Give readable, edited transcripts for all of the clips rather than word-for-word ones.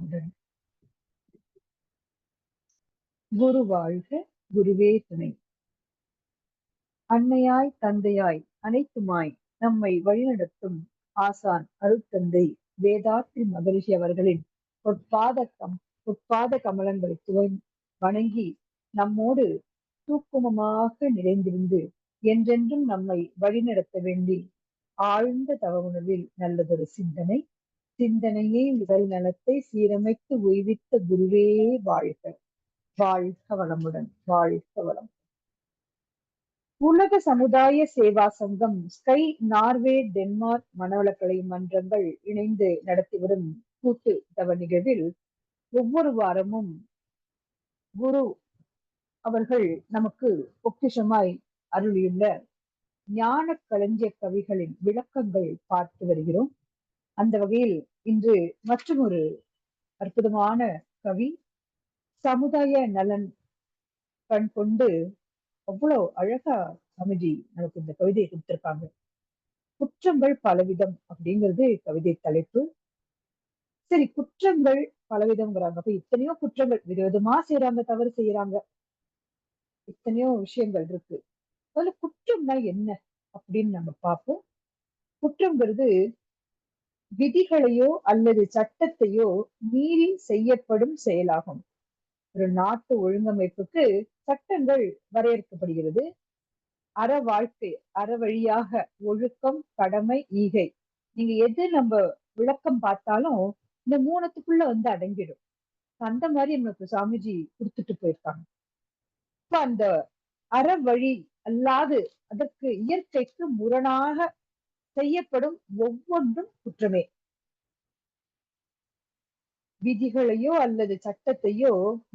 வளமுடன். குரு வாழ்க, குருவே துணை. அன்னையாய் தந்தையாய் அனைத்துமாய் நம்மை வழிநடத்தும் ஆசான் அருட்தந்தை வேதாத்ரி மகரிஷி அவர்களின் பொற்பாத கமலங்களை வணங்கி நம்மோடு தூக்குமமாக நிறைந்திருந்து என்றென்றும் நம்மை வழிநடத்த வேண்டி ஆழ்ந்த தவவுணர்வில் நல்லதொரு சிந்தனையே உடல் நலத்தை சீரமைத்து உய்வித்த குருவே வாழ்க. வாழ்க வளமுடன், வாழ்க வளம். உலக சமுதாய சேவா சங்கம், ஸ்கை நார்வே, டென்மார்க் மனவளக்கலை மன்றங்கள் இணைந்து நடத்தி வரும் கூட்டு தவ நிகழ்வில் ஒவ்வொரு வாரமும் குரு அவர்கள் நமக்கு பொக்கிஷமாய் அருளியுள்ள ஞான களஞ்சிய கவிகளின் விளக்கங்கள் பார்த்து வருகிறோம். அந்த வகையில் இன்று மற்றும் ஒரு அற்புதமான கவி, சமுதாய நலன் கண் கொண்டு அவ்வளவு அழகா அமைதி நமக்கு இந்த கவிதையை கொடுத்திருக்காங்க. குற்றங்கள் பலவிதம் அப்படிங்கிறது கவிதை தலைப்பு. சரி, குற்றங்கள் பலவிதம்ங்கிறாங்க. அப்ப இத்தனையோ குற்றங்கள் விதவிதமா செய்யறாங்க, தவறு செய்யறாங்க, எத்தனையோ விஷயங்கள் இருக்கு. அதுல குற்றம்னா என்ன அப்படின்னு நம்ம பார்ப்போம். குற்றங்கிறது விதிகளையோ அல்லது சட்டத்தையோ மீறி செய்யப்படும் செயலாகும். ஒரு நாட்டு ஒழுங்கமைப்புக்கு சட்டங்கள் வரையறுக்கப்படுகிறது. அற வாழ்க்கை, அற வழியாக ஒழுக்கம், கடமை, ஈகை, நீங்க எது நம்ம விளக்கம் பார்த்தாலும் இந்த மூணுத்துக்குள்ள அடங்கிடும். அந்த மாதிரி நமக்கு சாமிஜி கொடுத்துட்டு போயிருக்காங்க. இப்ப அந்த அற வழி அல்லாது அதற்கு இயற்கைக்கு முரணாக செய்யப்படும் ஒவ்வொன்றும் குற்றமே. விதிகளையோ அல்லது சட்டத்தையோ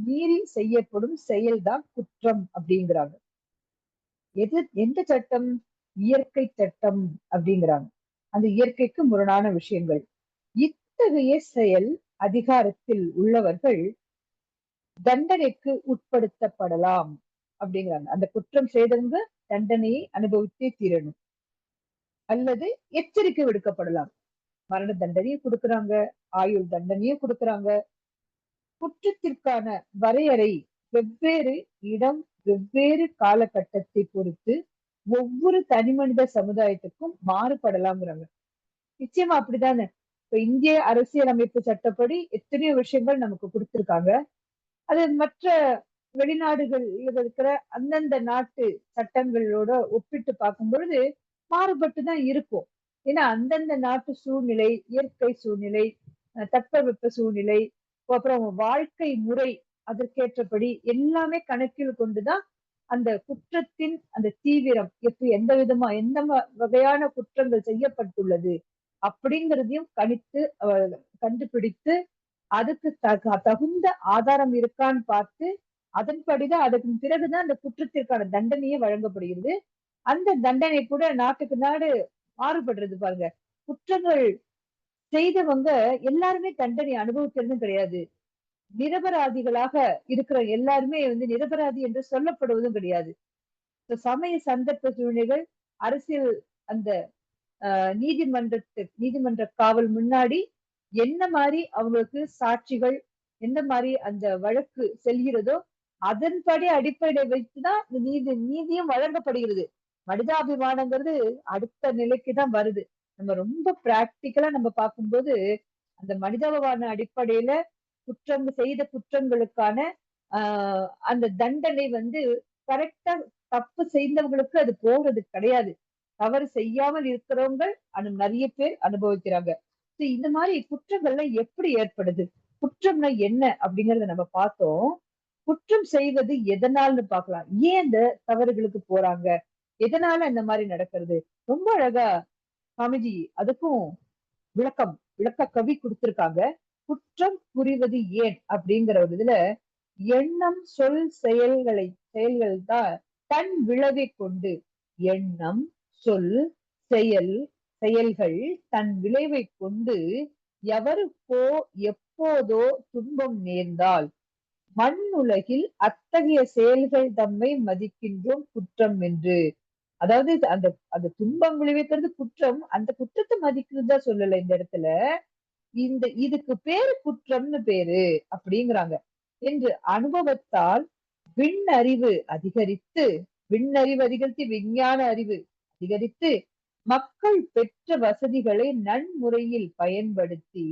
மீறி செய்யப்படும் செயல்தான் குற்றம் அப்படிங்கிறாங்க. எந்த சட்டம்? இயற்கை சட்டம் அப்படிங்கிறாங்க. அந்த இயற்கைக்கு முரணான விஷயங்கள். இத்தகைய செயல் அதிகாரத்தில் உள்ளவர்கள் தண்டனைக்கு உட்படுத்தப்படலாம் அப்படிங்கிறாங்க. அந்த குற்றம் செய்தவங்க தண்டனையை அனுபவித்தே தீரணும் அல்லது எச்சரிக்கை விடுக்கப்படலாம். மரண தண்டனையும் கொடுக்கறாங்க, ஆயுள் தண்டனையும் கொடுக்கறாங்க. குற்றத்திற்கான வரையறை வெவ்வேறு இடம், வெவ்வேறு காலகட்டத்தை பொறுத்து ஒவ்வொரு தனி மனித சமுதாயத்துக்கும் மாறுபடலாம்ங்கிறாங்க. நிச்சயமா அப்படிதானே. இப்ப இந்திய அரசியலமைப்பு சட்டப்படி எத்தனையோ விஷயங்கள் நமக்கு கொடுத்திருக்காங்க. அது மற்ற வெளிநாடுகளில் இருக்கிற அந்தந்த நாட்டு சட்டங்களோட ஒப்பிட்டு பார்க்கும் பொழுது மாறுபட்டுதான் இருக்கும். ஏன்னா அந்தந்த நாட்டு சூழ்நிலை, இயற்கை சூழ்நிலை, தட்பவெப்ப சூழ்நிலை, அப்புறம் வாழ்க்கை முறை, அதற்கேற்றபடி எல்லாமே கணக்கில் கொண்டுதான் அந்த குற்றத்தின் அந்த தீவிரம் எந்த விதமா எந்த வகையான குற்றங்கள் செய்யப்பட்டுள்ளது அப்படிங்கிறதையும் கணித்து கண்டுபிடித்து அதுக்கு தகுந்த ஆதாரம் இருக்கான்னு பார்த்து அதன்படிதான் அதுக்கு பிறகுதான் அந்த குற்றத்திற்கான தண்டனையே வழங்கப்படுகிறது. அந்த தண்டனை கூட நாட்டுக்கு நாடு மாறுபடுறது பாருங்க. குற்றங்கள் செய்தவங்க எல்லாருமே தண்டனை அனுபவிக்கிறதும் கிடையாது. நிரபராதிகளாக இருக்கிற எல்லாருமே நிரபராதி என்று சொல்லப்படுவதும் கிடையாது. சமய சந்தர்ப்ப சூழ்நிலைகள், அரசியல், அந்த நீதிமன்ற காவல் முன்னாடி என்ன மாதிரி அவங்களுக்கு சாட்சிகள், என்ன மாதிரி அந்த வழக்கு செல்கிறதோ அதன்படி அடிப்படை வைத்துதான் நீதியும் வழங்கப்படுகிறது. மனிதாபிமானங்கிறது அடுத்த நிலைக்குதான் வருது. நம்ம ரொம்ப பிராக்டிக்கலா நம்ம பார்க்கும்போது அந்த மனிதாபிமான அடிப்படையில செய்த குற்றங்களுக்கான அந்த தண்டனை கரெக்டா தப்பு செய்தவங்களுக்கு அது போகிறது கிடையாது. தவறு செய்யாமல் இருக்கிறவங்க நிறைய பேர் அனுபவிக்கிறாங்க. இந்த மாதிரி குற்றங்கள்லாம் எப்படி ஏற்படுது, குற்றம்னா என்ன அப்படிங்கறத நம்ம பார்த்தோம். குற்றம் செய்வது எதனால்னு பார்க்கலாம். ஏன் இந்த தவறுகளுக்கு போறாங்க, எதனால இந்த மாதிரி நடக்கிறது, ரொம்ப அழகா சாமிஜி அதுக்கும் விளக்க கவி கொடுத்திருக்காங்க. குற்றம் புரிவது ஏன் அப்படிங்கிற ஒரு இதுல எண்ணம், சொல், செயல்கள் தான் தன் விளைவை கொண்டு, எண்ணம், சொல், செயல்கள் தன் விளைவை கொண்டு எவருக்கோ எப்போதோ துன்பம் நேர்ந்தால் மண்ணுலகில் அத்தகைய செயல்கள் தம்மை மதிக்கின்றோம் குற்றம் என்று. அதாவது அந்த துன்பம் விளைவிக்கிறது குற்றம், அந்த குற்றத்தை மதிக்கிறதா சொல்லல இந்த இடத்துல. இதுக்கு பேரு குற்றம்னு பேரு அப்படிங்கிறாங்க என்று அனுபவத்தால் விண்ணறிவு அதிகரித்து விண்ணறிவு அதிகரித்து விஞ்ஞான அறிவு அதிகரித்து மக்கள் பெற்ற வசதிகளை நன்முறையில் பயன்படுத்தி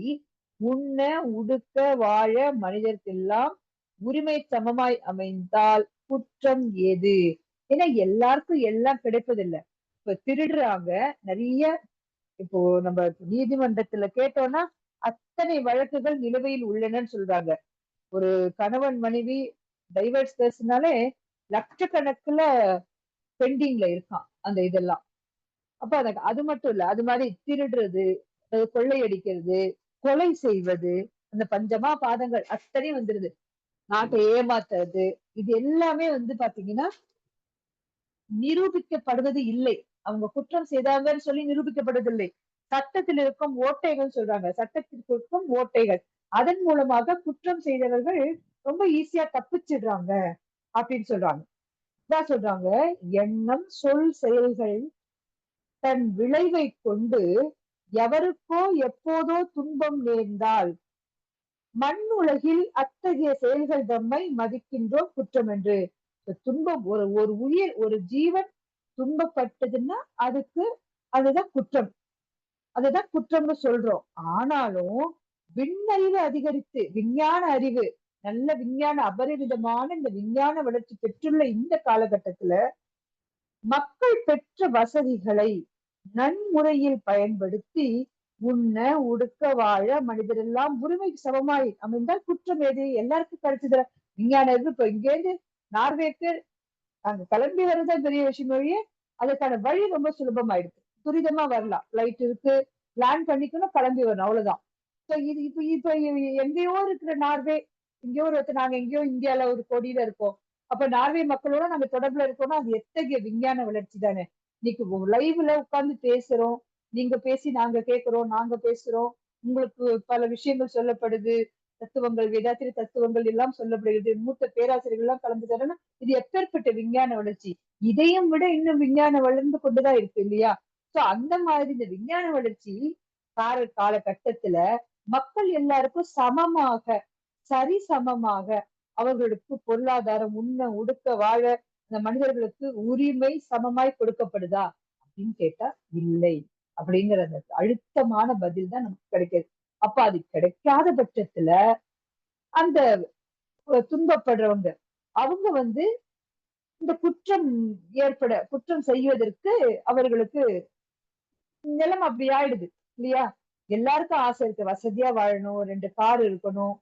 உண்ண உடுக்க வாழ மனிதர்க்கெல்லாம் உரிமை சமமாய் அமைந்தால் குற்றம் ஏது? ஏன்னா எல்லாருக்கும் எல்லாம் கிடைப்பதில்லை. இப்ப திருடுறாங்க நிறைய. இப்போ நம்ம நீதிமன்றத்துல கேட்டோம்னா அத்தனை வழக்குகள் நிலுவையில் உள்ளனன்னு சொல்றாங்க. ஒரு கணவன் மனைவி டைவர்ஸ் கேஸ்னாலே லட்சக்கணக்குல பெண்டிங்ல இருக்கான் அந்த இதெல்லாம். அப்ப அது மட்டும் இல்ல, அது மாதிரி திருடுறது, கொள்ளையடிக்கிறது, கொலை செய்வது, அந்த பஞ்சமா பாதங்கள் அத்தனையும் வந்துருது. நாட்டை ஏமாத்துறது, இது எல்லாமே வந்து பாத்தீங்கன்னா நிரூபிக்கப்படுவது இல்லை. அவங்க குற்றம் செய்தாங்கன்னு சொல்லி நிரூபிக்கப்படுவதில்லை. சட்டத்தில் இருக்கும் ஓட்டைகள் சொல்றாங்க. சட்டத்திற்கு இருக்கும் ஓட்டைகள். அதன் மூலமாக குற்றம் செய்தவர்கள் ரொம்ப ஈஸியா தப்பிச்சிடுறாங்க அப்படின்னு சொல்றாங்க. இதான் சொல்றாங்க, எண்ணம் சொல் செயல்கள் தன் விளைவை கொண்டு எவருக்கோ எப்போதோ துன்பம் நேர்ந்தால் மண் உலகில் அத்தகைய செயல்கள் தம்மை மதிக்கின்றோம் குற்றம் என்று. துன்பம் ஒரு ஒரு உயிர் ஒரு ஜீவன் துன்பப்பட்டதுன்னா அதுதான் குற்றம். அதுதான் குற்றம்னு சொல்றோம். ஆனாலும் விண்ணறிவு அதிகரித்து விஞ்ஞான அறிவு நல்ல விஞ்ஞான அபரிவிதமான இந்த விஞ்ஞான வளர்ச்சி பெற்றுள்ள இந்த காலகட்டத்துல மக்கள் பெற்ற வசதிகளை நன்முறையில் பயன்படுத்தி உண்ண உடுக்க வாழ மனிதரெல்லாம் உரிமைக்கு சமமாய் அமைந்தால் குற்றம் ஏது? எல்லாருக்கும் கிடைச்சது விஞ்ஞான அறிவு. இப்ப இங்க இருந்து நார்வேக்கு அங்க கிளம்பி வர்றதுதான் பெரிய விஷயம் ஒழிய அதுக்கான வழி ரொம்ப சுலபமாயிடுது. துரிதமா வரலாம். லைட் இருக்கு, பிளான் பண்ணிக்கணும், கிளம்பி வரணும், அவ்வளவுதான். இது இப்ப இப்ப எங்கேயோ இருக்கிற நார்வே, எங்கேயோ நாங்க எங்கேயோ இந்தியால ஒரு கொடியில இருக்கோம். அப்ப நார்வே மக்களோட நாங்க தொடர்புல இருக்கோம்னா அது எத்தகைய விஞ்ஞான வளர்ச்சி தானே. இன்னைக்கு லைவ்ல உட்கார்ந்து பேசுறோம், நீங்க பேசி நாங்க கேட்கிறோம், நாங்க பேசுறோம், உங்களுக்கு பல விஷயங்கள் சொல்லப்படுது, தத்துவங்கள் வேதாத்திரி தத்துவங்கள் எல்லாம் சொல்லப்படுகிறது, மூத்த பேராசிரியர்கள் எல்லாம் கலந்து தரணும். இது எப்பேற்பட்ட விஞ்ஞான வளர்ச்சி. இதையும் விட இன்னும் விஞ்ஞானம் வளர்ந்து கொண்டுதான் இருக்கு இல்லையா? சோ அந்த மாதிரி இந்த விஞ்ஞான வளர்ச்சி காலகட்டத்துல மக்கள் எல்லாருக்கும் சமமாக சரிசமமாக அவர்களுக்கு பொருளாதாரம் உண்ண உடுக்க வாழ இந்த மனிதர்களுக்கு உரிமை சமமாய் கொடுக்கப்படுதா அப்படின்னு கேட்டா இல்லை அப்படிங்கிற அந்த அழுத்தமான பதில் தான் நமக்கு கிடைக்குது. அப்ப அது கிடைக்காத பட்சத்துல அந்த துன்பப்படுறவங்க அவங்க வந்து இந்த குற்றம் செய்வதற்கு அவர்களுக்கு நிலம் அப்படி ஆயிடுது இல்லையா? எல்லாருக்கும் ஆசை இருக்கு, வசதியா வாழணும், 2 கார் இருக்கணும்,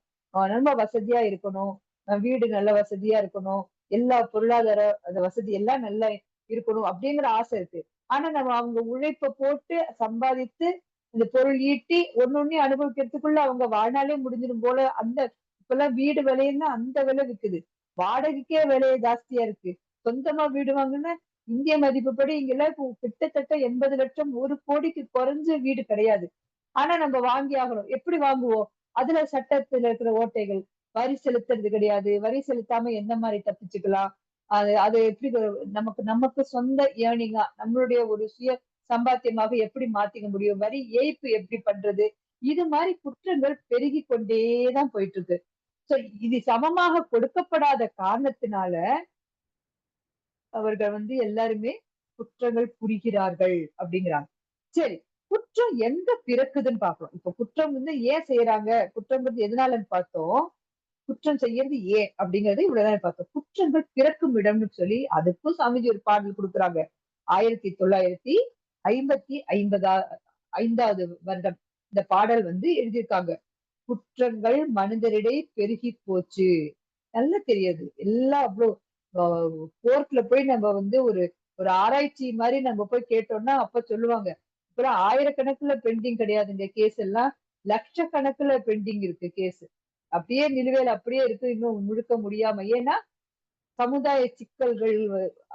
ரொம்ப வசதியா இருக்கணும், வீடு நல்ல வசதியா இருக்கணும், எல்லா பொருளாதார அந்த வசதி எல்லாம் நல்லா இருக்கணும் அப்படிங்கிற ஆசை இருக்கு. ஆனா நம்ம அவங்க உழைப்ப போட்டு சம்பாதித்து இந்த பொருள் ஈட்டி ஒன்னொன்னையும் அனுபவிக்கிறதுக்குள்ள அவங்க வாழ்நாளே முடிஞ்சிடும் போல. அந்த இப்பெல்லாம் வீடு விலைன்னா அந்த விலை விக்குது, வாடகைக்கே விலை ஜாஸ்தியா இருக்கு. சொந்தமா வீடு வாங்குன்னா இந்திய மதிப்புப்படி இங்கெல்லாம் இப்போ கிட்டத்தட்ட 80 லட்சம், 1 கோடிக்கு குறைஞ்ச வீடு கிடையாது. ஆனா நம்ம வாங்கி ஆகணும். எப்படி வாங்குவோம்? அதுல சட்டத்துல இருக்கிற ஓட்டைகள். வரி செலுத்துறது கிடையாது. வரி செலுத்தாம எந்த மாதிரி தப்பிச்சுக்கலாம்? அது அது எப்படி நமக்கு நமக்கு சொந்த ஏர்னிங்கா நம்மளுடைய ஒரு சுய சம்பாத்தியமாக எப்படி மாத்திக்க முடியும்? வரி ஏய்ப்பு எப்படி பண்றது? இது மாதிரி குற்றங்கள் பெருகி கொண்டேதான் போயிட்டு இருக்கு. சோ இது சமமாக கொடுக்கப்படாத காரணத்தினால அவர்கள் வந்து எல்லாருமே குற்றங்கள் புரிகிறார்கள் அப்படிங்கிறாங்க. சரி, குற்றம் எங்க பிறக்குதுன்னு பாக்கலாம். இப்ப குற்றம் வந்து ஏன் செய்யறாங்க, குற்றம் வந்து எதனாலன்னு பார்த்தோம். குற்றம் செய்யறது ஏன் அப்படிங்கறது இவ்வளவுதான் பார்த்தோம். குற்றங்கள் பிறக்கும் இடம்னு சொல்லி அதுக்கும் சாமிஜி ஒரு பாடல் கொடுக்குறாங்க. 1955 வருடம் இந்த பாடல் வந்து எழுதியிருக்காங்க. குற்றங்கள் மனிதரிடை பெருகி போச்சு. நல்லா தெரியாது எல்லாம் அவ்வளவு கோர்ட்ல போய் நம்ம வந்து ஒரு ஒரு ஆராய்ச்சி மாதிரி நம்ம போய் கேட்டோம்னா அப்ப சொல்லுவாங்க, இப்ப ஆயிரக்கணக்குல பெண்டிங் கிடையாதுங்க கேஸ் எல்லாம், லட்சக்கணக்குல பெண்டிங் இருக்கு கேஸ். அப்படியே நிலுவையில் அப்படியே இருக்கு, இன்னும் முழுக்க முடியாம. ஏன்னா சமுதாய சிக்கல்கள்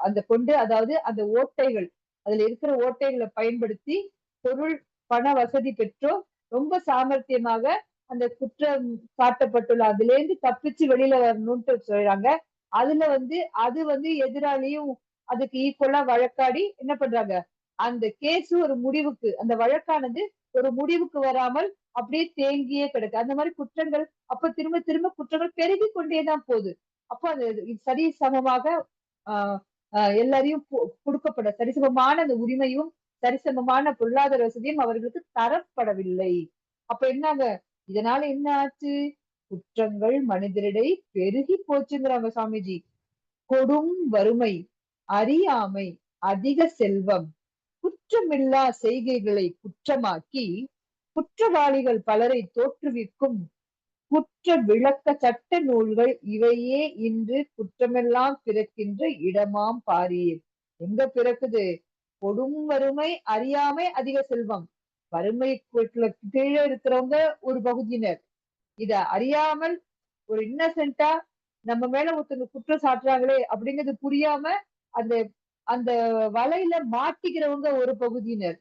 அந்த கொண்டு, அதாவது அந்த ஓட்டைகள், அதுல இருக்கிற ஓட்டைகளை பயன்படுத்தி பொருள் பண வசதி பெற்றோர் ரொம்ப சாமர்த்தியமாக அந்த குற்றம் சாட்டப்பட்டுள்ள அதுல இருந்து தப்பிச்சு வெளியில வரணும்ட்டு சொல்றாங்க. அதுல வந்து அது வந்து எதிராளியும் அதுக்கு ஈக்குவலா வழக்காடி என்ன பண்றாங்க, அந்த கேஸ் ஒரு முடிவுக்கு, அந்த வழக்கானது ஒரு முடிவுக்கு வராமல் அப்படியே தேங்கியே கிடக்கு. அந்த மாதிரி குற்றங்கள் அப்ப திரும்ப திரும்ப குற்றங்கள் பெருகி கொண்டேதான் போகுது. அப்போ அது சரி சமமாக ஆஹ் எல்லாரையும் கொடுக்கப்பட சரிசமமான அந்த உரிமையும் சரிசமமான பொருளாதார வசதியும் அவர்களுக்கு தரப்படவில்லை. அப்ப என்னங்க இதனால என்ன ஆச்சு? குற்றங்கள் மனிதரிடை பெருகி போச்சுங்கிறாங்க சாமிஜி. கொடும் வறுமை, அறியாமை, அதிக செல்வம், குற்றமில்லா செய்கைகளை குற்றமாக்கி குற்றவாளிகள் பலரை தோற்றுவிக்கும் குற்ற விளக்க சட்ட நூல்கள் இவையே இன்று குற்றமெல்லாம் பிறக்கின்ற இடமாம் பாரீர். எங்க பிறக்குது? கொடும் வறுமை, அறியாமை, அதிக செல்வம். வறுமை கீழே இருக்கிறவங்க ஒரு பகுதியினர், இத அறியாமல் ஒரு இன்னசென்ட்டா நம்ம மேல ஒருத்தங்க குற்றம் சாட்டுறாங்களே அப்படிங்கிறது புரியாம அந்த அந்த வலையில மாட்டிக்கிறவங்க ஒரு பகுதியினர்.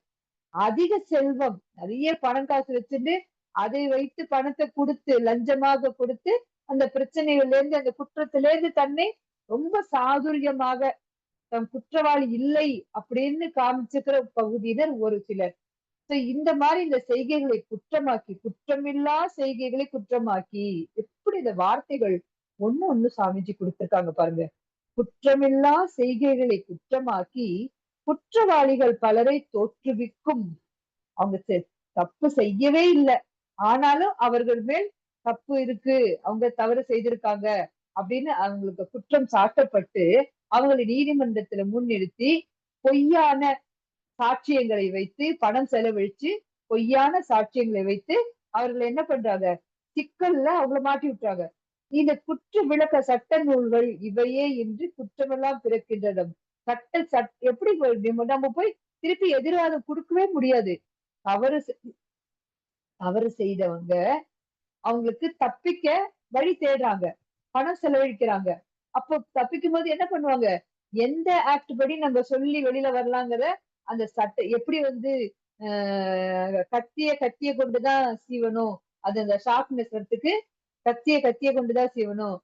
அதிக செல்வம், நிறைய பணம் காசு வச்சுட்டு அதை வைத்து பணத்தை கொடுத்து லஞ்சமாக கொடுத்து அந்த பிரச்சனைகள்ல இருந்து அந்த குற்றத்திலிருந்து தன்னை ரொம்ப சாதுரியமாக தம் குற்றவாளி இல்லை அப்படின்னு காமிச்சுக்கிற பகுதியினர் ஒரு சிலர். இந்த மாதிரி இந்த செய்கைகளை குற்றமாக்கி குற்றமில்லா செய்கைகளை குற்றமாக்கி எப்படி இந்த வார்த்தைகள் ஒண்ணு ஒண்ணு சாமிஜி கொடுத்திருக்காங்க பாருங்க. குற்றமில்லா செய்கைகளை குற்றமாக்கி குற்றவாளிகள் பலரை தோற்றுவிக்கும். அவங்க தப்பு செய்யவே இல்லை, ஆனாலும் அவர்கள் மேல் தப்பு இருக்கு, அவங்க தவறு செய்திருக்காங்க அப்படின்னு அவங்களுக்கு குற்றம் சாட்டப்பட்டு அவங்களை நீதிமன்றத்துல முன்னிறுத்தி பொய்யான சாட்சியங்களை வைத்து பணம் செலவழிச்சு பொய்யான சாட்சியங்களை வைத்து அவர்கள் என்ன பண்றாங்க? சிக்கல்ல அவங்கள மாட்டி விட்டுறாங்க. இந்த குற்ற விளக்க சட்ட நூல்கள் இவையே இன்று குற்றமெல்லாம் பிறக்கின்றன. எப்படி நம்ம போய் திருப்பி எதிர்வாதம் கொடுக்கவே முடியாது. தவறு தவறு செய்தவங்க அவங்களுக்கு தப்பிக்க வழி தேடுறாங்க, பணம் செலவழிக்கிறாங்க. அப்போ தப்பிக்கும் போது என்ன பண்ணுவாங்க? எந்த ஆக்ட் படி நம்ம சொல்லி வெளியில வரலாங்கிற அந்த சட்ட எப்படி கத்திய கொண்டுதான் சீவணும், அது அந்த ஷார்ப்னஸ் வரத்துக்கு கத்திய கொண்டுதான் சீவணும்,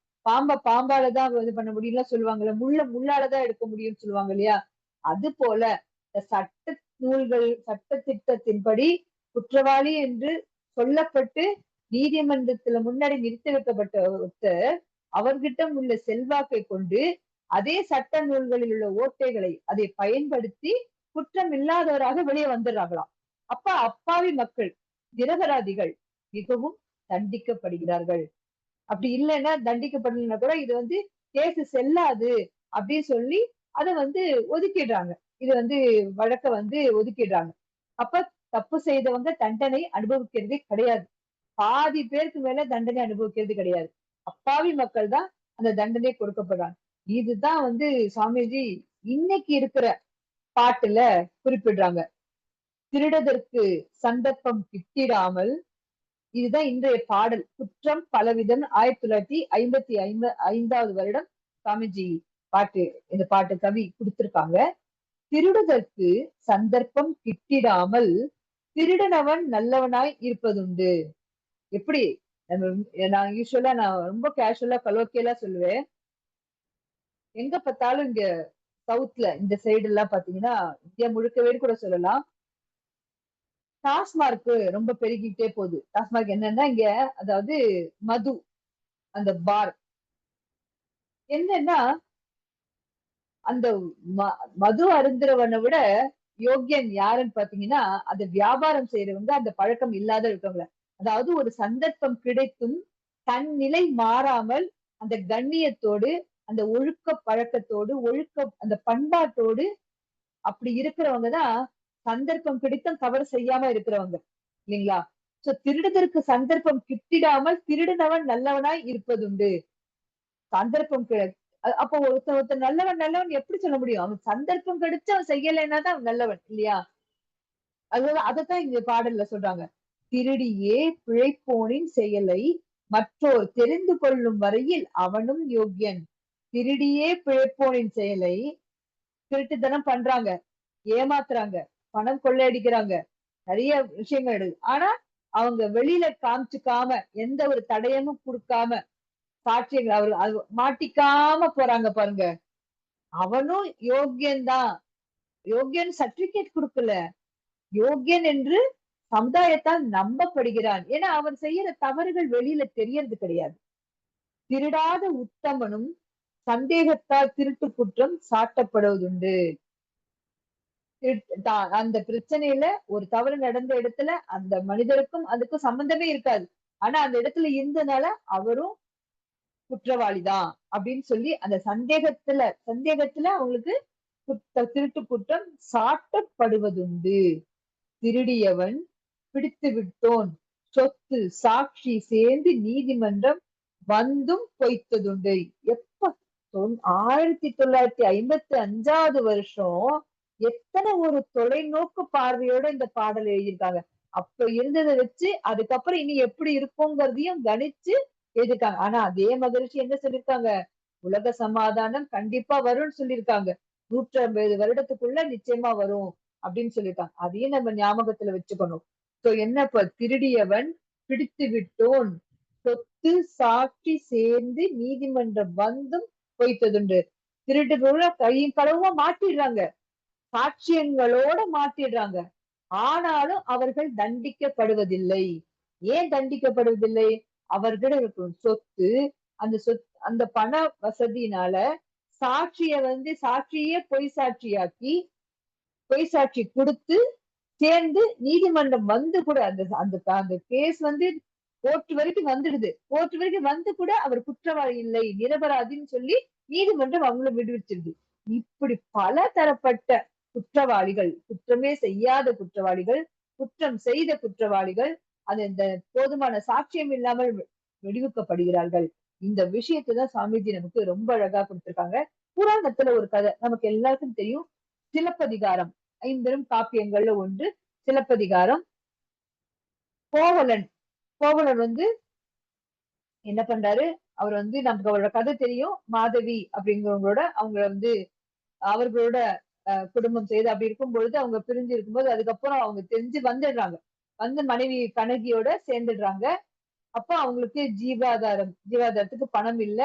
பாம்பாலதான் இது பண்ண முடியும்லாம் சொல்லுவாங்கல்ல, முள்ளாலதான் எடுக்க முடியும்னு சொல்லுவாங்க இல்லையா? அது போல இந்த சட்ட நூல்கள் சட்ட திட்டத்தின்படி குற்றவாளி என்று சொல்லப்பட்டு நீதிமன்றத்துல முன்னாடி நிறுத்தி வைக்கப்பட்ட ஒருத்தர் அவர்கிட்ட உள்ள செல்வாக்கை கொண்டு அதே சட்ட நூல்களில் உள்ள ஓட்டைகளை அதை பயன்படுத்தி குற்றம் இல்லாதவராக வெளியே வந்துடுறாங்களாம். அப்ப அப்பாவி மக்கள், நிரபராதிகள் மிகவும் தண்டிக்கப்படுகிறார்கள். அப்படி இல்லைன்னா தண்டிக்கப்படலைன்னா கூட இது கேஸ் செல்லாது அப்படின்னு சொல்லி அதை ஒதுக்கிடுறாங்க. இது வழக்க ஒதுக்கிடுறாங்க. அப்ப தப்பு செய்தவங்க தண்டனை அனுபவிக்கிறதே கிடையாது. பாதி பேருக்கு மேல தண்டனை அனுபவிக்கிறது கிடையாது. அப்பாவி மக்கள் தான் அந்த தண்டனை கொடுக்கப்படுறாங்க. இதுதான் சாமிஜி இன்னைக்கு இருக்கிற பாட்டுல குறிப்பிடுறாங்க. திருடதற்கு சந்தர்ப்பம் கிட்டிடாமல், இதுதான் இன்றைய பாடல். குற்றம் பலவிதம் 1955 வருடம் சாமிஜி பாட்டு, இந்த பாட்டு கவி கொடுத்திருக்காங்க. திருடுதற்கு சந்தர்ப்பம் கிட்டிடாமல் திருடனவன் நல்லவனாய் இருப்பதுண்டு. எப்படி நான் யூஸ்வலா ரொம்ப கேஷுவலா கலோக்கியலா சொல்லுவேன். எங்க பார்த்தாலும் இங்க சவுத்ல இந்த சைடு எல்லாம் பாத்தீங்கன்னா, இந்தியா முழுக்கவே கூட சொல்லலாம், டாஸ்மார்க் ரொம்ப பெருகிட்டே போகுது. டாஸ்மார்க் என்னன்னா இங்க அதாவது மது, அந்த பார் என்னன்னா அந்த மது அருந்துறவனை விட யோக்கியன் யாருன்னு பாத்தீங்கன்னா அந்த வியாபாரம் செய்யறவங்க, அந்த பழக்கம் இல்லாத இருக்கவங்கள. அதாவது ஒரு சந்தர்ப்பம் கிடைத்தும் தன் நிலை மாறாமல் அந்த கண்ணியத்தோடு அந்த ஒழுக்க பழக்கத்தோடு அந்த பண்பாட்டோடு அப்படி இருக்கிறவங்கதான் சந்தர்ப்பம் கிடைத்தும் தவறு செய்யாம இருக்கிறவங்க இல்லைங்களா? சோ திருடுதற்கு சந்தர்ப்பம் கிட்டிடாமல் திருடுனவன் நல்லவனாய் இருப்பதுண்டு. சந்தர்ப்பம் அப்போ ஒருத்தன் நல்லவன் எப்படி சொல்ல முடியும்? அவன் சந்தர்ப்பம் கிடைச்சு அவன் செய்யலைன்னா தான் அவன் நல்லவன் இல்லையா? அதைத்தான் இங்க பாடல்ல சொல்றாங்க. திருடியே பிழைப்போனின் செயலை மற்றோர் தெரிந்து கொள்ளும் வரையில் அவனும் யோக்கியன். திருடியே பிழைப்போனின் செயலை, திருட்டுத்தனம் பண்றாங்க, ஏமாத்துறாங்க, பணம் கொள்ளையடிக்கிறாங்க, நிறைய விஷயங்கள் ஆனா அவங்க வெளியில காமிச்சுக்காம எந்த ஒரு தடயமும் கொடுக்காம சாட்சியங்கள் அவர் மாட்டிக்காம போறாங்க பாருங்க, அவனும் யோக்கியன் தான். யோக்கியன் சர்டிபிகேட் கொடுக்கல, யோக்கியன் என்று சமுதாயத்தால் நம்பப்படுகிறான். ஏன்னா அவன் செய்யற தவறுகள் வெளியில தெரியறது கிடையாது. திருடாத உத்தமனும் சந்தேகத்தால் திருட்டு குற்றம் சாட்டப்படுவதுண்டு. அந்த பிரச்சனையில ஒரு தவறு நடந்த இடத்துல அந்த மனிதருக்கும் அதுக்கும் சம்பந்தமே இருக்காது. ஆனா அந்த இடத்துல இருந்தனால அவரும் குற்றவாளிதான் அப்படின்னு சொல்லி அந்த சந்தேகத்துல அவங்களுக்கு திருட்டு குற்றம் சாட்டப்படுவதுண்டு. திருடியவன் பிடித்து விட்டோன் சொத்து சாட்சி சேர்ந்து நீதிமன்றம் வந்தும் பொய்த்ததுண்டு. எப்ப 1955 வருஷம் எத்தனை ஒரு தொலைநோக்கு பார்வையோட இந்த பாடல் எழுதியிருக்காங்க. அப்ப இருந்ததை வச்சு அதுக்கப்புறம் இனி எப்படி இருக்குங்கிறதையும் கணிச்சு எழுதிருக்காங்க. ஆனா அதே மகரிஷி என்ன சொல்லிருக்காங்க? உலக சமாதானம் கண்டிப்பா வரும்னு சொல்லியிருக்காங்க. 150 வருடத்துக்குள்ள நிச்சயமா வரும் அப்படின்னு சொல்லியிருக்காங்க. அதையும் நம்ம ஞாபகத்துல வச்சுக்கணும். சோ என்ன இப்ப திருடியவன் பிடித்து விட்டோன் சொத்து சாட்சி சேர்ந்து நீதிமன்றம் வந்தும் பொய்த்ததுண்டு. திருடுகளோட கையும் களவுமா மாட்டிடுறாங்க. சாட்சியங்களோட மாட்டிடுறாங்க. ஆனாலும் அவர்கள் தண்டிக்கப்படுவதில்லை. ஏன் தண்டிக்கப்படுவதில்லை? அவர்களிடம் இருக்கும் சொத்து, அந்த பண வசதியினால சாட்சியே பொய் சாட்சி கொடுத்து சேர்ந்து நீதிமன்றம் வந்து கூட அந்த அந்த அந்த கேஸ் கோர்ட் வரைக்கும் வந்துடுது. கோர்ட் வரைக்கும் வந்து கூட அவர் குற்றவாளி இல்லை, நிரபராதின்னு சொல்லி நீதிமன்றம் அவங்கள விடுவிச்சிருது. இப்படி பல தரப்பட்ட குற்றவாளிகள், குற்றமே செய்யாத குற்றவாளிகள், குற்றம் செய்த குற்றவாளிகள், அது இந்த போதுமான சாட்சியம் இல்லாமல் விடுவிக்கப்படுகிறார்கள். இந்த விஷயத்தை தான் சாமிஜி நமக்கு ரொம்ப அழகா கொடுத்திருக்காங்க. புராணத்துல ஒரு கதை நமக்கு எல்லாருக்கும் தெரியும். சிலப்பதிகாரம், ஐம்பெரும் காப்பியங்கள்ல ஒன்று சிலப்பதிகாரம். கோவலன் கோவலன் என்ன பண்றாரு? அவர் நமக்கு அவரோட கதை தெரியும். மாதவி அப்படிங்கிறவங்களோட அவர்களோட குடும்பம் செய்து அப்படி இருக்கும் பொழுது அவங்க பிரிஞ்சு இருக்கும்போது அதுக்கப்புறம் அவங்க தெரிஞ்சு வந்துடுறாங்க. மனைவி கண்ணகியோட சேர்ந்துடுறாங்க. அப்ப அவங்களுக்கு ஜீவாதாரத்துக்கு பணம் இல்ல.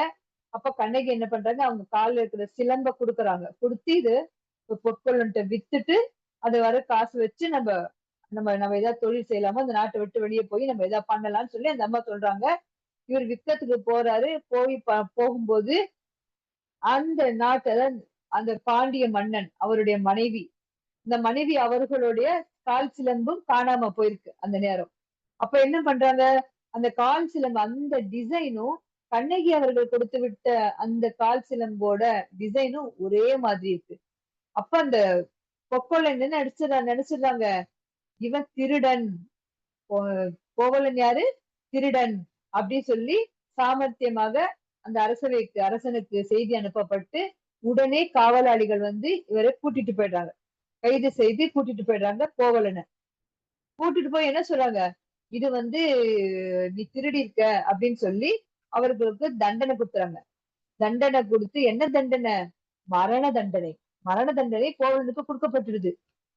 அப்ப கண்ணகி என்ன பண்றாங்க? அவங்க கால்ல இருக்கிற சிலம்ப குடுக்குறாங்க. குடுத்து இது பொற்கொள்ளன்ட்ட வித்துட்டு அது வர காசு வச்சு நம்ம நம்ம நம்ம ஏதாவது தொழில் செய்யலாமா, அந்த நாட்டை விட்டு வெளியே போய் நம்ம ஏதாவது பண்ணலாம்னு சொல்லி அந்த அம்மா சொல்றாங்க. இவர் விக்கத்துக்கு போறாரு. போகும்போது அந்த நாட்டுல அந்த பாண்டிய மன்னன் அவருடைய மனைவி, இந்த மனைவி அவர்களுடைய கால் சிலம்பும் காணாம போயிருக்கு அந்த நேரம். அப்ப என்ன பண்றாங்க? அந்த கால் சிலம்பு அந்த டிசைனும் கண்ணகி அவர்கள் கொடுத்து விட்ட அந்த கால் சிலம்போட டிசைனும் ஒரே மாதிரி இருக்கு. அப்ப அந்த பொற்கொள்ளன் என்ன நினைச்சிடுறாங்க, இவன் திருடன். கோவலன் யாரு? திருடன் அப்படின்னு சொல்லி சாமர்த்தியமாக அந்த அரசனுக்கு செய்தி அனுப்பப்பட்டு உடனே காவலாளிகள் இவரை கூட்டிட்டு போயிடுறாங்க. கைது செய்து கூட்டிட்டு போயிடுறாங்க கோவலனை. கூட்டிட்டு போய் என்ன சொல்றாங்க? இது நீ திருடி இருக்க அப்படின்னு சொல்லி அவர்களுக்கு தண்டனை கொடுத்துறாங்க. தண்டனை கொடுத்து என்ன தண்டனை? மரண தண்டனை. மரண தண்டனை கோவலனுக்கு கொடுக்கப்பட்டிருது.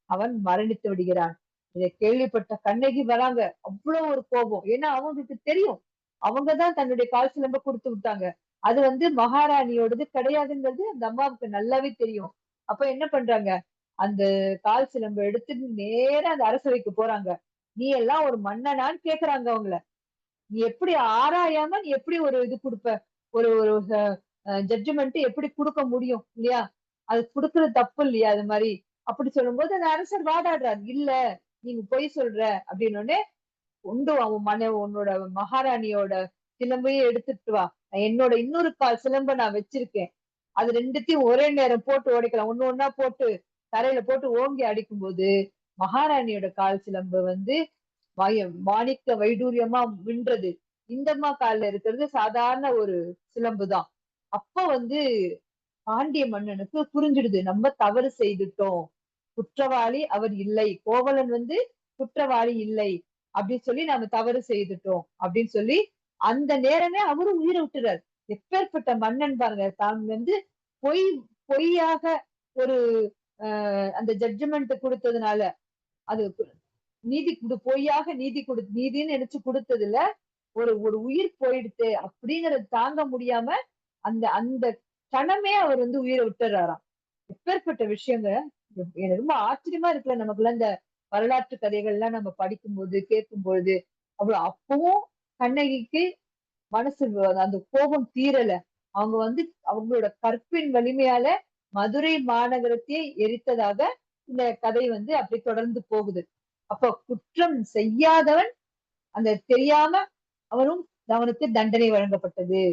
அவன் மரணித்து விடுகிறான். இதை கேள்விப்பட்ட கண்ணகி வராங்க. அவ்வளவு ஒரு கோபம். ஏன்னா அவங்களுக்கு தெரியும் அவங்கதான் தன்னுடைய கால் சிலம்ப கொடுத்து விட்டாங்க. அது மகாராணியோடது கிடையாதுங்கிறது அந்த அம்மாவுக்கு நல்லாவே தெரியும். அப்ப என்ன பண்றாங்க? அந்த கால் சிலம்ப எடுத்துட்டு நேரா அந்த அரசவைக்கு போறாங்க. நீ எல்லாம் ஒரு மன்னனான்னு கேக்குறாங்க அவங்கள. நீ எப்படி ஆராயாம நீ எப்படி ஒரு இது கொடுப்ப? ஒரு ஒரு ஜட்ஜ்மெண்ட் எப்படி கொடுக்க முடியும் இல்லையா? அது கொடுக்கறது தப்பு இல்லையா? அது மாதிரி அப்படி சொல்லும்போது அந்த அரசர் வாதாடுறாரு. இல்ல நீங்க பொய் சொல்ற அப்படின்னு உன்னோட மகாராணியோட சிலம்பையும் எடுத்துட்டு வா. என்னோட இன்னொரு கால் சிலம்ப நான் வச்சிருக்கேன். அது ரெண்டுத்தையும் ஒரே நேரம் போட்டு உடைக்கலாம். ஒண்ணு ஒண்ணா போட்டு தரையில போட்டு ஓங்கி அடிக்கும் போது மகாராணியோட கால் சிலம்பு மாணிக்க வைடூரியமா வின்றது. இந்தம்மா கால்ல இருக்கிறது சாதாரண ஒரு சிலம்புதான். அப்ப பாண்டிய மன்னனுக்கு புரிஞ்சிடுது, நம்ம தவறு செய்துட்டோம். குற்றவாளி அவர் இல்லை. கோவலன் குற்றவாளி இல்லை அப்படின்னு சொல்லி நாம தவறு செய்துட்டோம் அப்படின்னு சொல்லி அந்த நேரமே அவரும் உயிரை விட்டுறாரு. எப்பேற்பட்ட மன்னன் பாருங்க. தான் பொய் பொய்யாக ஒரு அந்த ஜட்ஜ்மெண்ட் கொடுத்ததுனால அது பொய்யாக நீதின்னு நினைச்சு கொடுத்ததுல ஒரு ஒரு உயிர் போயிடுத்து அப்படிங்கறது தாங்க முடியாம அந்த அந்த கணமே அவர் உயிரை விட்டுறாராம். எப்பேற்பட்ட விஷயங்க. எனக்கு ரொம்ப ஆச்சரியமா இருக்குல்ல நமக்குள்ள இந்த வரலாற்று கதைகள்லாம் நம்ம படிக்கும்போது கேட்கும் பொழுது அவ்வளவு அப்பவும் கண்ணகிக்கு மனசு அந்த கோபம் தீரல. அவங்க வந்து அவங்களோட கற்பின் வலிமையால மதுரை மாநகரத்தையே எரித்ததாக இந்த கதை வந்து அப்படி தொடர்ந்து போகுது. அப்ப குற்றம் செய்யாதவன் அந்த தெரியாம அவனும் அவனுக்கு தண்டனை வழங்கப்பட்டது.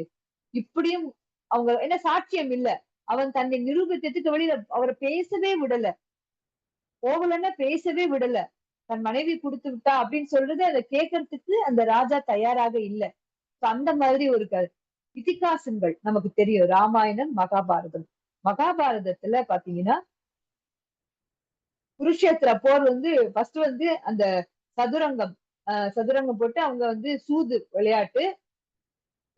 இப்படியும் அவங்க என்ன சாட்சியம் இல்ல. அவன் தன்னை நிரூபித்ததுக்கு வெளியில அவரை பேசவே விடல. போகலன்னா பேசவே விடல. தன் மனைவி குடுத்து விட்டா அப்படின்னு சொல்றது அதை கேட்கறதுக்கு அந்த ராஜா தயாராக இல்ல. அந்த மாதிரி ஒரு இதிகாசங்கள் நமக்கு தெரியும். ராமாயணம், மகாபாரதம். மகாபாரதத்துல பாத்தீங்கன்னா குருஷேத்திர போர் வந்து ஃபர்ஸ்ட் வந்து அந்த சதுரங்கம் சதுரங்கம் போட்டு அவங்க வந்து சூது விளையாட்டு.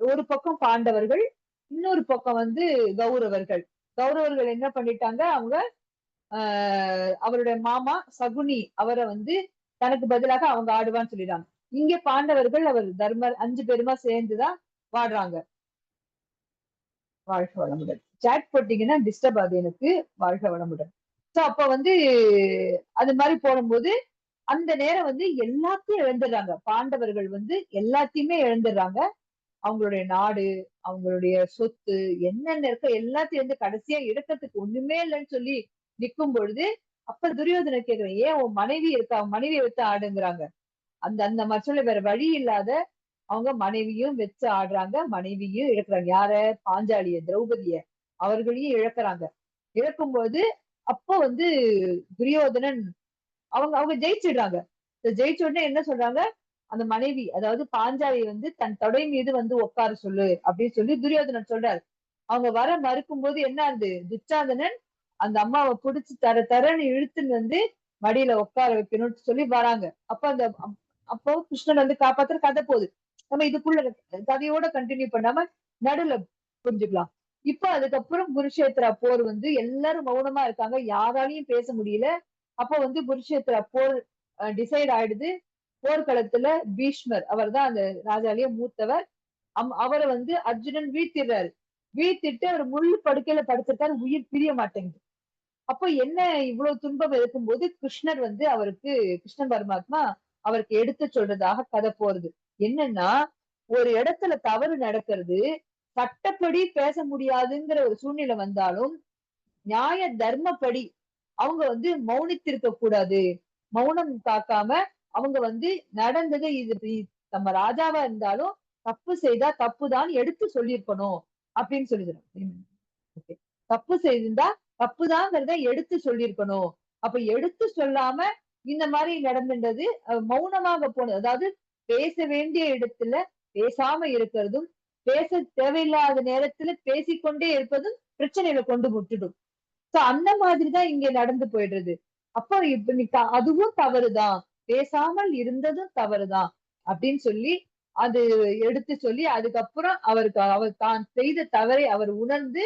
ஒரு பக்கம் பாண்டவர்கள், இன்னொரு பக்கம் வந்து கௌரவர்கள். கௌரவர்கள் என்ன பண்ணிட்டாங்க, அவங்க அவருடைய மாமா சகுனி அவரை வந்து தனக்கு பதிலாக அவங்க ஆடுவான்னு சொல்லிடுறாங்க. இங்க பாண்டவர்கள் அவர் தர்மர் 5 பேருமா சேர்ந்துதான் வாடுறாங்க. வாழ்க வளமுடன். சாட் போட்டீங்கன்னா டிஸ்டர்ப் ஆகுது எனக்கு. வாழ்க வளமுடன். சோ அப்ப வந்து அது மாதிரி போடும்போது அந்த நேரம் வந்து எல்லாத்தையும் இழந்துடுறாங்க. பாண்டவர்கள் வந்து எல்லாத்தையுமே இழந்துடுறாங்க. அவங்களுடைய நாடு, அவங்களுடைய சொத்து, என்னென்ன இருக்கோ எல்லாத்தையும் வந்து கடைசியா எடுக்கிறதுக்கு ஒண்ணுமே இல்லைன்னு சொல்லி நிக்கும் பொழுது, அப்ப துரியோதனர் கேக்குறேன், ஏன் உன் மனைவி இருக்கா? மனைவியை வைத்து ஆடுங்கிறாங்க. அந்த அந்த மாதிரி வேற வழி இல்லாத அவங்க மனைவியும் வச்சு ஆடுறாங்க. மனைவியும் இழக்குறாங்க. யார? பாஞ்சாலிய, திரௌபதிய அவர்களையும் இழக்குறாங்க. இழக்கும்போது அப்போ வந்து துரியோதனன் அவங்க அவங்க ஜெயிச்சிடுறாங்க. ஜெயிச்ச உடனே என்ன சொல்றாங்க? அந்த மனைவி அதாவது பாஞ்சாலி வந்து தன் தொடை மீது வந்து உட்கார சொல்லு அப்படின்னு சொல்லி துரியோதனன் சொல்றாரு. அவங்க வர மறுக்கும் போது என்ன ஆகுது? துச்சாதனன் அந்த அம்மாவை புடிச்சு தரன்னு இழுத்துன்னு வந்து மடியில உட்கார வைக்கணும்னு சொல்லி வராங்க. அப்ப அந்த அப்போ கிருஷ்ணன் வந்து காப்பாத்துற கதை போகுது. நம்ம இதுக்குள்ள கதையோட கண்டினியூ பண்ணாம நடுவுல புரிஞ்சுக்கலாம். இப்ப அதுக்கப்புறம் குருஷேத்திரா போர் வந்து எல்லாரும் மௌனமா இருக்காங்க. யாராலையும் பேச முடியல. அப்ப வந்து குருஷேத்திரா போர் டிசைட் ஆயிடுது. போர்க்களத்துல பீஷ்மர் அவர்தான் அந்த ராஜாலேயே மூத்தவர். அவரை வந்து அர்ஜுனன் வீழ்த்திடுறாரு. வீழ்த்திட்டு அவர் முள்ளு படுக்கையில படுத்திருக்காரு. உயிர் பிரிய மாட்டேங்குது. அப்போ என்ன இவ்வளவு துன்பம் இருக்கும்போது கிருஷ்ணர் வந்து அவருக்கு கிருஷ்ண பரமாத்மா அவருக்கு எடுத்து சொல்றதாக கதை போறது. என்னன்னா ஒரு இடத்துல தவறு நடக்கிறது சட்டப்படி பேச முடியாதுங்கிற ஒரு சூழ்நிலை வந்தாலும் நியாய தர்மப்படி அவங்க வந்து மௌனித்திருக்க கூடாது. மௌனம் காக்காம அவங்க வந்து நடந்தது இது நம்ம ராஜாவா இருந்தாலும் தப்பு செய்தா தப்புதான் எடுத்து சொல்லியிருக்கணும் அப்படின்னு சொல்லிடுறோம். தப்பு செய்திருந்தா தப்புதாங்கிறத எடுத்து சொல்லியிருக்கணும். அப்ப எடுத்து சொல்லாம இந்த மாதிரி நடந்துட்டது மௌனமாக போனது. அதாவது பேச வேண்டிய இடத்துல பேசாம இருக்கிறதும், பேச தேவையில்லாத நேரத்துல பேசிக்கொண்டே இருப்பதும் பிரச்சனையில கொண்டு விட்டுடும். சோ அந்த மாதிரிதான் இங்க நடந்து போயிடுறது. அப்போ இப்ப நீ அதுவும் தவறுதான். பேசாமல் இருந்ததும் தவறுதான் அப்படின்னு சொல்லி அது எடுத்து சொல்லி அதுக்கப்புறம் அவருக்கு அவர் தான் செய்த தவறை அவர் உணர்ந்து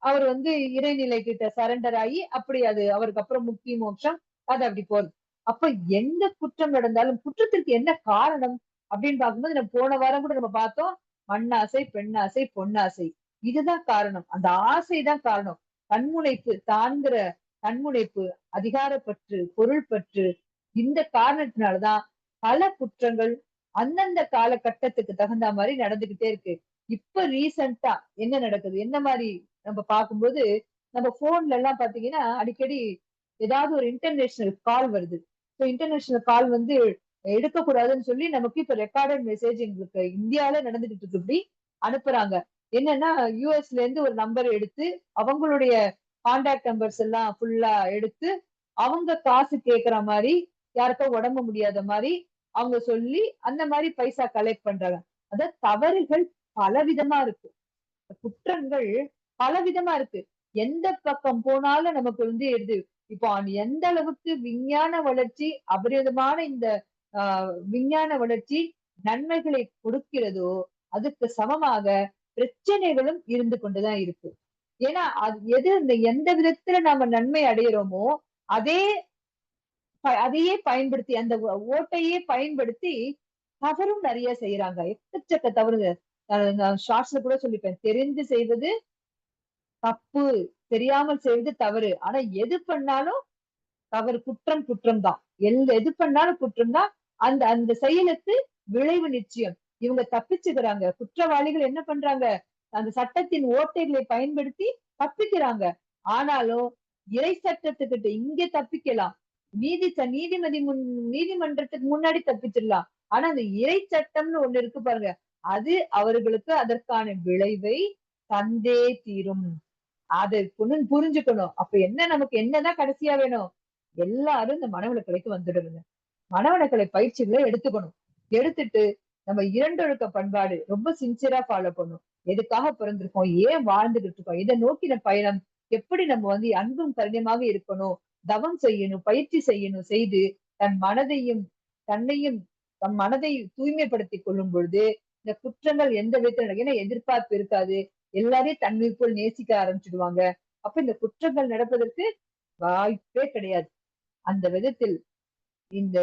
அவர் வந்து இறைநிலை கிட்ட சரண்டர் ஆகி அப்படி அது அவருக்கு அப்புறம் முக்தி மோட்சம் அது அப்படி போகுது. அப்ப எந்த குற்றம் நடந்தாலும் குற்றத்திற்கு என்ன காரணம் அப்படின்னு பார்க்கும்போது நம்ம போன வாரம் கூட நம்ம பார்த்தோம். மண்ணாசை, பெண்ணாசை, பொன்னாசை. இதுதான் காரணம். அந்த ஆசைதான் காரணம். தன்முனைப்பு தான்கிற தன்முனைப்பு, அதிகாரப்பற்று, பொருள் பற்று இந்த காரணத்தினாலதான் பல குற்றங்கள் அந்தந்த காலகட்டத்துக்கு தகுந்த மாதிரி நடந்துகிட்டே இருக்கு. இப்ப ரீசெண்டா என்ன நடக்குது? என்ன மாதிரி நம்ம பார்க்கும்போது நம்ம போன்ல எல்லாம் பாத்தீங்கன்னா அடிக்கடி ஏதாவது ஒரு இன்டர்நேஷனல் கால் வருது. இன்டர்நேஷனல் கால் வந்து எடுக்கக்கூடாதுன்னு சொல்லி நமக்கு இப்ப ரெக்கார்டட் மெசேஜ் எங்களுக்கு இந்தியாவில நடந்துகிட்டு இருக்கு. இப்படி அனுப்புறாங்க. என்னன்னா யூஎஸ்ல இருந்து ஒரு நம்பர் எடுத்து அவங்களுடைய கான்டாக்ட் நம்பர்ஸ் எல்லாம் ஃபுல்லா எடுத்து அவங்க காசு கேக்குற மாதிரி யாருக்கோ உடம்பு முடியாத மாதிரி அவங்க சொல்லி அந்த மாதிரி பைசா கலெக்ட் பண்றாங்க. அதாவது தவறுகள் பலவிதமா இருக்கு. குற்றங்கள் பலவிதமா இருக்கு. எந்த பக்கம் போனாலும் நமக்கு வந்து எது இப்போ எந்த அளவுக்கு விஞ்ஞான வளர்ச்சி அபரிதமான இந்த விஞ்ஞான வளர்ச்சி நன்மைகளை கொடுக்கிறதோ அதுக்கு சமமாக பிரச்சனைகளும் இருந்து கொண்டுதான் இருக்கு. ஏன்னா அது எது இந்த எந்த விதத்துல நாம நன்மை அடையிறோமோ அதே அதையே பயன்படுத்தி அந்த ஓட்டையே பயன்படுத்தி தவறும் நிறைய செய்யறாங்க. எக்கச்சக்க தவறு. நான் ஷார்ட்ஸ்ல கூட சொல்லிப்பேன். தெரிந்து செய்வது தப்பு, தெரியாமல் செய்வது தவறு. ஆனா எது பண்ணாலும் தவறு, குற்றம் குற்றம் தான். எது பண்ணாலும் குற்றம் தான். அந்த அந்த செயலுக்கு விளைவு நிச்சயம். இவங்க தப்பிச்சுக்கிறாங்க. குற்றவாளிகள் என்ன பண்றாங்க? அந்த சட்டத்தின் ஓட்டைகளை பயன்படுத்தி தப்பிக்கிறாங்க. ஆனாலும் இறை சட்டத்துக்கிட்ட இங்க தப்பிக்கலாம். நீதிமன்றத்துக்கு முன்னாடி தப்பிச்சிடலாம். ஆனா அந்த இறை சட்டம்னு ஒண்ணு இருக்கு பாருங்க. அது அவர்களுக்கு அதற்கான விளைவை தந்தே தீரும். அதை புரிஞ்சுக்கணும். அப்ப என்ன நமக்கு என்னதான் கடைசியா வேணும்? எல்லாரும் இந்த மனவளக்கலைக்கு வந்துடுங்க. மனவளக்கலை பயிற்சிகளை எடுத்துக்கணும். எடுத்துட்டு நம்ம இரண்டொழுக்க பண்பாடு ரொம்ப சின்சியரா ஃபாலோ பண்ணும். எதுக்காக பிறந்திருக்கோம்? ஏன் வாழ்ந்துகிட்டு இருக்கோம்? இதை நோக்கின பயணம் எப்படி நம்ம வந்து அன்பும் கருணையுமாக இருக்கணும், தவம் செய்யணும், பயிற்சி செய்யணும், செய்து தன் மனதையும் தன்னையும் தன் மனதை தூய்மைப்படுத்திக் கொள்ளும் பொழுது இந்த குற்றங்கள் எந்த விதத்துல நடக்கும்? ஏன்னா எதிர்பார்ப்பு இருக்காது. எல்லாரையும் தன்னை போல் நேசிக்க ஆரம்பிச்சிடுவாங்க. அப்ப இந்த குற்றங்கள் நடப்பதற்கு வாய்ப்பே கிடையாது. அந்த விதத்தில் இந்த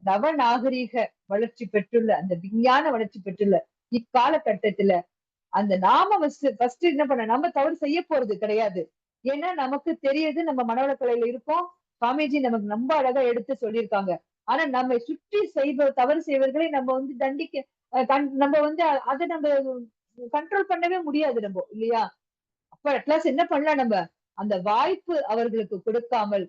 நவநாகரீக வளர்ச்சி பெற்றுள்ள அந்த விஞ்ஞான வளர்ச்சி பெற்றுள்ள இக்காலகட்டத்துல அந்த நாம ஃபர்ஸ்ட் என்ன பண்ண நம்ம தவறு செய்ய போறது கிடையாது. ஏன்னா நமக்கு தெரியுது நம்ம மனவளக்கலையில இருக்கோம். சுவாமிஜி நமக்கு ரொம்ப அழகா எடுத்து சொல்லியிருக்காங்க. ஆனா நம்மை சுற்றி தவறு செய்வர்களை நம்ம வந்து தண்டிக்க நம்ம வந்து அதை நம்ம கண்ட்ரோல் பண்ணவே முடியாது நம்ம இல்லையா? அப்ப அட்லாஸ் என்ன பண்ணலாம் நம்ம? அந்த வாய்ப்பு அவர்களுக்கு கொடுக்காமல்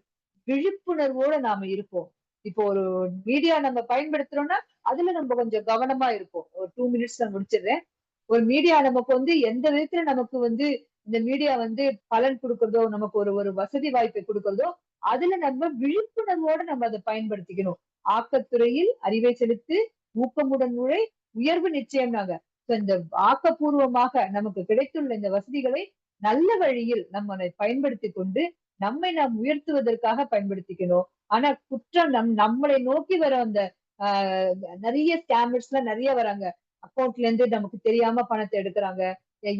விழிப்புணர்வோட நாம இருப்போம். இப்போ ஒரு மீடியா நம்ம பயன்படுத்துறோம்னா அதுல நம்ம கொஞ்சம் கவனமா இருப்போம். ஒரு 2 மினிட்ஸ்ல முடிச்சிடுறேன். ஒரு மீடியா நமக்கு வந்து எந்த விதத்துல நமக்கு வந்து இந்த மீடியா வந்து பலன் கொடுக்கறதோ, நமக்கு ஒரு ஒரு வசதி வாய்ப்பை கொடுக்கறதோ, அதுல நம்ம விழிப்புணர்வோட நம்ம அதை பயன்படுத்திக்கணும். ஆக்கத்துறையில் அறிவை செலுத்து, ஊக்கமுடன் நுழை, உயர்வு நிச்சயம்னாங்க. இந்த ஆக்கப்பூர்வமாக நமக்கு கிடைத்துள்ள இந்த வசதிகளை நல்ல வழியில் நம்ம பயன்படுத்திக் கொண்டு நம்மை நாம் உயர்த்துவதற்காக பயன்படுத்திக்கணும். ஆனா குற்றம் நம்மளை நோக்கி வர அந்த ஆஹ் நிறைய ஸ்கேமர்ஸ் எல்லாம் நிறைய வராங்க. அக்கௌண்ட்ல இருந்து நமக்கு தெரியாம பணத்தை எடுக்கிறாங்க.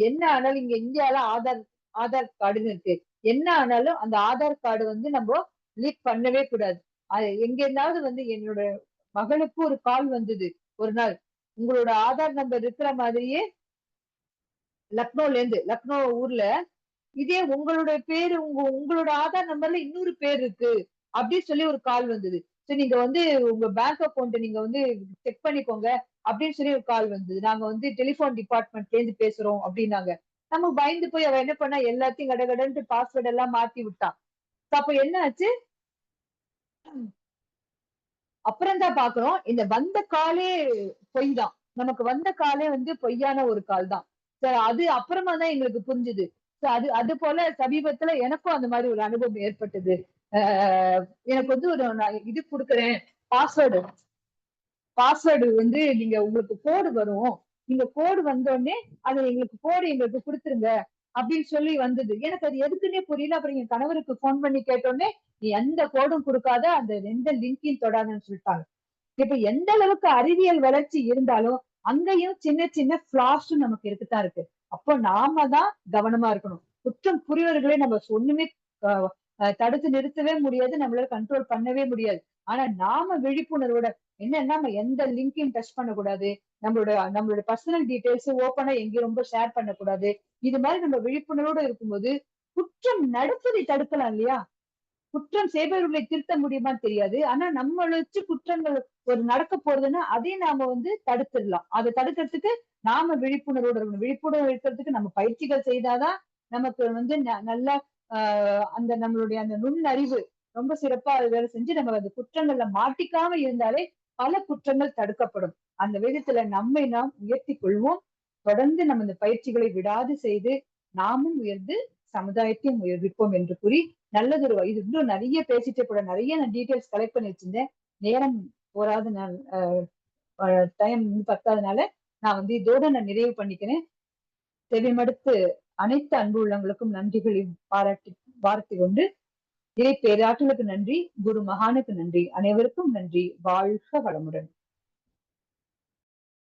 என்ன ஆனாலும் இங்க இந்தியால ஆதார் ஆதார் கார்டுன்னு இருக்கு. என்ன ஆனாலும் அந்த ஆதார் கார்டு வந்து நம்ம லீக் பண்ணவே கூடாது. அது எங்க இருந்தாவது வந்து என்னோட மகளுக்கு ஒரு கால் வந்தது ஒரு நாள். உங்களோட ஆதார் நம்பர் இருக்கிற மாதிரியே லக்னோ ஊர்ல இதே உங்களுடைய பேரு உங்களோட ஆதார் நம்பர்ல இன்னொரு பேர் இருக்கு அப்படின்னு சொல்லி ஒரு கால் வந்தது. சரி நீங்க வந்து உங்க பேங்க் அக்கௌண்ட் நீங்க வந்து செக் பண்ணிக்கோங்க அப்படின்னு சொல்லி ஒரு கால் வந்தது. நாங்க வந்து டெலிபோன் டிபார்ட்மெண்ட்ல இருந்து பேசுறோம் அப்படின்னாங்க. நம்ம பயந்து போய் அவ என்ன பண்ணா எல்லாத்தையும் கடகடன்ட்டு பாஸ்வேர்ட் எல்லாம் மாத்தி விட்டான். அப்ப என்ன ஆச்சு? அப்புறம் தான் பாக்குறோம் இந்த வந்த காலே பொய் தான். நமக்கு வந்த காலே வந்து பொய்யான ஒரு கால் தான். சரி அது அப்புறமா தான் எங்களுக்கு புரிஞ்சுது. அது போல சமீபத்துல எனக்கும் அந்த மாதிரி ஒரு அனுபவம் ஏற்பட்டது. எனக்கு வந்து ஒரு நான் இது குடுக்குறேன் பாஸ்வேர்டு பாஸ்வேர்டு வந்து நீங்க உங்களுக்கு கோடு வரும். நீங்க கோடு வந்தோடனே அது எங்களுக்கு கொடுத்துருங்க அப்படின்னு சொல்லி வந்தது. எனக்கு அது எதுக்குன்னே புரியல. அப்புறம் என் கணவருக்கு போன் பண்ணி கேட்டோடனே நீ எந்த கோடும் கொடுக்காத அந்த எந்த லிங்கையும் தொடாதுன்னு சொல்லிட்டாங்க. இப்ப எந்த அளவுக்கு அறிவியல் வளர்ச்சி இருந்தாலும் அங்கேயும் சின்ன சின்ன பிளாஸ் நமக்கு இருக்குதான் இருக்கு. அப்போ நாம தான் கவனமா இருக்கணும். குற்றம் புரியவர்களை நம்ம ஒண்ணுமே தடுத்து நிறுத்தவே முடியாது. நம்மளால கண்ட்ரோல் பண்ணவே முடியாது. ஆனா நாம விழிப்புணர்வோட என்னன்னா நம்ம எந்த லிங்கையும் டச் பண்ணக்கூடாது. நம்மளோட பர்சனல் டீடைல்ஸ் ஓப்பனா எங்கேயும் ரொம்ப ஷேர் பண்ணக்கூடாது. இது மாதிரி நம்ம விழிப்புணர்வோட இருக்கும்போது குற்றம் நடப்பதை தடுக்கலாம் இல்லையா? குற்றம் செய்பவர்களை திருத்த முடியுமான்னு தெரியாது. ஆனா நம்மள வச்சு குற்றங்கள் ஒரு நடக்க போறதுன்னா அதையும் நாம வந்து தடுத்துடலாம். அதை தடுக்கிறதுக்கு நாம விழிப்புணர்வோட இருக்கணும். விழிப்புணர்வு இருக்கிறதுக்கு நம்ம பயிற்சிகள் செய்தாதான் நமக்கு வந்து நல்ல அந்த நம்மளுடைய அந்த நுண்ணறிவு ரொம்ப சிறப்பா வேலை செஞ்சு நம்ம அந்த குற்றங்கள்ல மாட்டிக்காம இருந்தாலே பல குற்றங்கள் தடுக்கப்படும். அந்த விதத்துல நம்மை நாம் உயர்த்தி கொள்வோம். தொடர்ந்து நம்ம இந்த பயிற்சிகளை விடாது செய்து நாமும் உயர்ந்து சமுதாயத்தையும் உயர்விப்போம் என்று கூறி நல்லதொரு இது இன்னும் நிறைய பேசிட்டே கூட நிறைய நான் டீட்டெயில்ஸ் கலெக்ட் பண்ணி வச்சிருந்தேன். நேரம் போராது டைம் பத்தாதனால நான் வந்து இதோட நான் நிறைவு பண்ணிக்கிறேன். செவிமடுத்து அனைத்து அன்பு உள்ளவங்களுக்கும் நன்றிகளை பாராட்டி கொண்டு இறை பேராற்றலுக்கு நன்றி, குரு மகானுக்கு நன்றி, அனைவருக்கும் நன்றி. வாழ்க வளமுடன்.